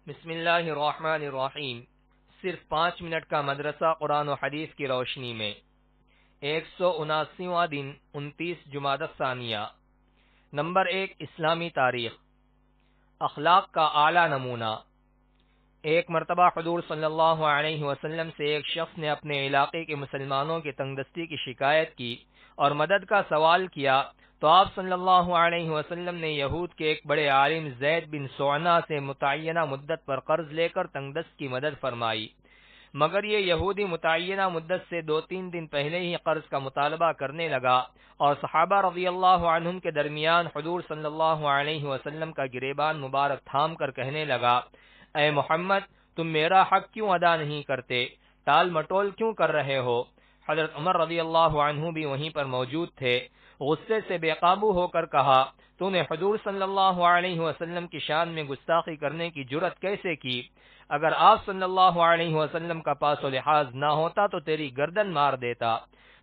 بسم اللہ الرحمن الرحیم۔ صرف 5 منٹ کا مدرسہ قرآن و حدیث کی روشنی میں 179واں دن 29 جمادی الثانیہ۔ نمبر 1، اسلامی تاریخ۔ اخلاق کا اعلیٰ نمونہ۔ ایک مرتبہ حضور صلی اللہ علیہ وسلم سے ایک شخص نے اپنے علاقے کے مسلمانوں کی تنگ دستی کی شکایت کی اور مدد کا سوال کیا، تو آپ صلی اللہ علیہ وسلم نے یہود کے ایک بڑے عالم زید بن سعنہ سے متعینہ مدت پر قرض لے کر تنگ دست کی مدد فرمائی، مگر یہ یہودی متعینہ مدت سے 2-3 دن پہلے ہی قرض کا مطالبہ کرنے لگا اور صحابہ رضی اللہ عنہم کے درمیان حضور صلی اللہ علیہ وسلم کا گریبان مبارک تھام کر کہنے لگا، اے محمد، تم میرا حق کیوں ادا نہیں کرتے؟ ٹال مٹول کیوں کر رہے ہو؟ حضرت عمر رضی اللہ عنہ بھی وہیں پر موجود تھے۔ غصے سے بے قابو ہو کر کہا، تو نے حضور صلی اللہ علیہ وسلم کی شان میں گستاخی کرنے کی جرت کیسے کی؟ اگر آپ صلی اللہ علیہ وسلم کا پاس و لحاظ نہ ہوتا تو تیری گردن مار دیتا۔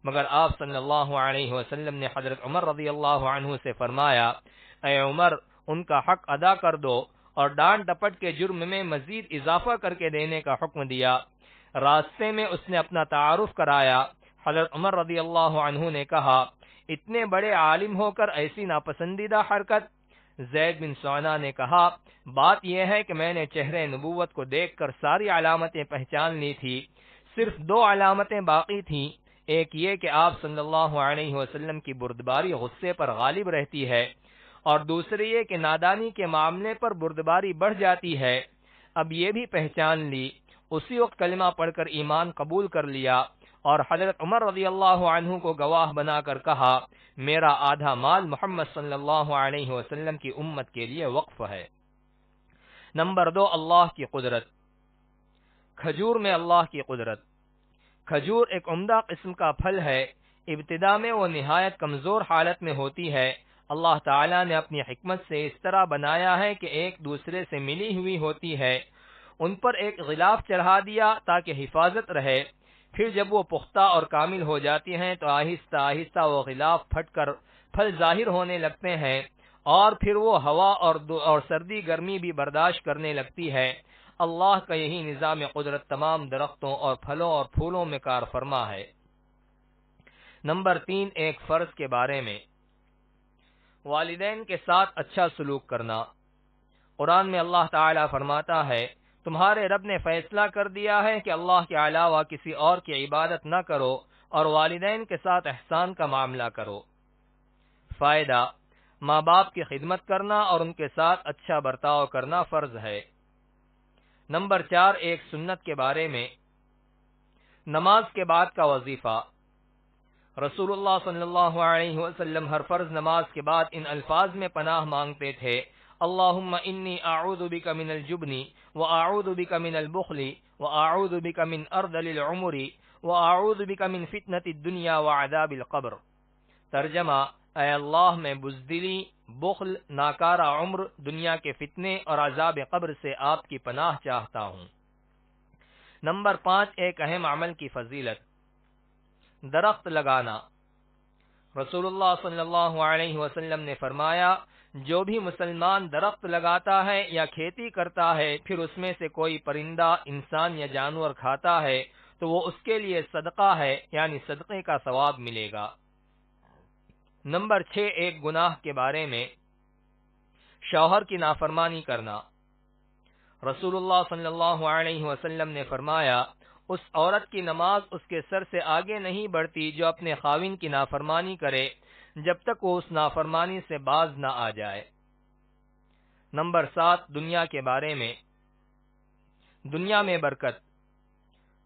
مگر آپ صلی اللہ علیہ وسلم نے حضرت عمر رضی اللہ عنہ سے فرمایا، اے عمر، ان کا حق ادا کر دو، اور ڈانٹ ڈپٹ کے جرم میں مزید اضافہ کر کے دینے کا حکم دیا۔ راستے میں اس نے اپنا تعارف کرایا۔ حضرت عمر رضی اللہ عنہ نے کہا، اتنے بڑے عالم ہو کر ایسی ناپسندیدہ حرکت؟ زید بن سعنہ نے کہا، بات یہ ہے کہ میں نے چہرے نبوت کو دیکھ کر ساری علامتیں پہچان لی تھی، صرف 2 علامتیں باقی تھیں، ایک یہ کہ آپ صلی اللہ علیہ وسلم کی بردباری غصے پر غالب رہتی ہے، اور دوسری یہ کہ نادانی کے معاملے پر بردباری بڑھ جاتی ہے۔ اب یہ بھی پہچان لی۔ اسی وقت کلمہ پڑھ کر ایمان قبول کر لیا، اور حضرت عمر رضی اللہ عنہ کو گواہ بنا کر کہا، میرا آدھا مال محمد صلی اللہ علیہ وسلم کی امت کے لیے وقف ہے۔ نمبر 2، اللہ کی قدرت۔ کھجور میں اللہ کی قدرت۔ کھجور ایک عمدہ قسم کا پھل ہے۔ ابتدا میں وہ نہایت کمزور حالت میں ہوتی ہے۔ اللہ تعالیٰ نے اپنی حکمت سے اس طرح بنایا ہے کہ ایک دوسرے سے ملی ہوئی ہوتی ہے۔ ان پر ایک غلاف چڑھا دیا تاکہ حفاظت رہے۔ پھر جب وہ پختہ اور کامل ہو جاتی ہیں تو آہستہ آہستہ وہ غلاف پھٹ کر پھل ظاہر ہونے لگتے ہیں، اور پھر وہ ہوا اور سردی گرمی بھی برداشت کرنے لگتی ہے۔ اللہ کا یہی نظام قدرت تمام درختوں اور پھلوں اور پھولوں میں کار فرما ہے۔ نمبر 3، ایک فرض کے بارے میں۔ والدین کے ساتھ اچھا سلوک کرنا۔ قرآن میں اللہ تعالیٰ فرماتا ہے، تمہارے رب نے فیصلہ کر دیا ہے کہ اللہ کے علاوہ کسی اور کی عبادت نہ کرو اور والدین کے ساتھ احسان کا معاملہ کرو۔ فائدہ: ماں باپ کی خدمت کرنا اور ان کے ساتھ اچھا برتاؤ کرنا فرض ہے۔ نمبر 4، ایک سنت کے بارے میں۔ نماز کے بعد کا وظیفہ۔ رسول اللہ صلی اللہ علیہ وسلم ہر فرض نماز کے بعد ان الفاظ میں پناہ مانگتے تھے، اللہم انی اعوذ بک من الجبن واعوذ بک من البخل واعوذ بک من ارذل العمر واعوذ بک من فتنة الدنیا وعذاب القبر۔ ترجمہ: اے اللہ، میں بزدلی، بخل، ناکارہ عمر، دنیا کے فتنے اور عذاب قبر سے آپ کی پناہ چاہتا ہوں۔ نمبر 5، ایک اہم عمل کی فضیلت۔ درخت لگانا۔ رسول اللہ صلی اللہ علیہ وسلم نے فرمایا، جو بھی مسلمان درخت لگاتا ہے یا کھیتی کرتا ہے، پھر اس میں سے کوئی پرندہ، انسان یا جانور کھاتا ہے تو وہ اس کے لیے صدقہ ہے، یعنی صدقے کا ثواب ملے گا۔ نمبر 6، ایک گناہ کے بارے میں۔ شوہر کی نافرمانی کرنا۔ رسول اللہ صلی اللہ علیہ وسلم نے فرمایا، اس عورت کی نماز اس کے سر سے آگے نہیں بڑھتی جو اپنے خاوند کی نافرمانی کرے جب تک وہ اس نافرمانی سے باز نہ آ جائے۔ نمبر 7، دنیا کے بارے میں۔ دنیا میں برکت۔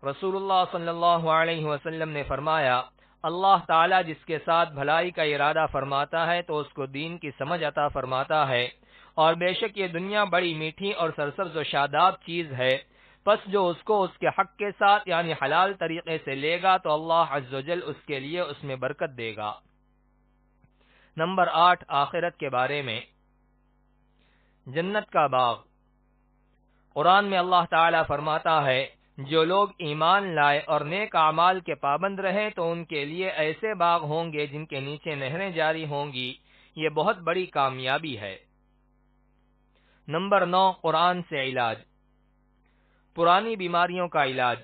رسول اللہ صلی اللہ علیہ وسلم نے فرمایا، اللہ تعالیٰ جس کے ساتھ بھلائی کا ارادہ فرماتا ہے تو اس کو دین کی سمجھ عطا فرماتا ہے، اور بے شک یہ دنیا بڑی میٹھی اور سرسبز و شاداب چیز ہے، پس جو اس کو اس کے حق کے ساتھ یعنی حلال طریقے سے لے گا تو اللہ عز و جل اس کے لیے اس میں برکت دے گا۔ نمبر 8، آخرت کے بارے میں۔ جنت کا باغ۔ قرآن میں اللہ تعالیٰ فرماتا ہے، جو لوگ ایمان لائے اور نیک اعمال کے پابند رہے تو ان کے لیے ایسے باغ ہوں گے جن کے نیچے نہریں جاری ہوں گی، یہ بہت بڑی کامیابی ہے۔ نمبر 9، قرآن سے علاج۔ پرانی بیماریوں کا علاج۔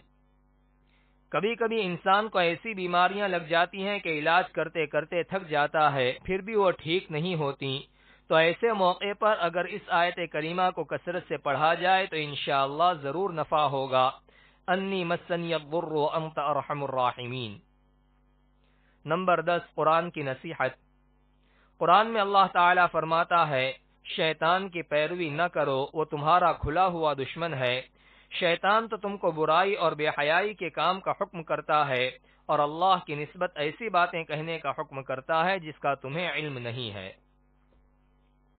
کبھی کبھی انسان کو ایسی بیماریاں لگ جاتی ہیں کہ علاج کرتے کرتے تھک جاتا ہے، پھر بھی وہ ٹھیک نہیں ہوتی، تو ایسے موقع پر اگر اس آیت کریمہ کو کثرت سے پڑھا جائے تو انشاءاللہ ضرور نفع ہوگا۔ انی مسنی الضر وانت ارحم الراحمین۔ نمبر 10، قرآن کی نصیحت۔ قرآن میں اللہ تعالیٰ فرماتا ہے، شیطان کی پیروی نہ کرو، وہ تمہارا کھلا ہوا دشمن ہے۔ شیطان تو تم کو برائی اور بے حیائی کے کام کا حکم کرتا ہے اور اللہ کی نسبت ایسی باتیں کہنے کا حکم کرتا ہے جس کا تمہیں علم نہیں ہے۔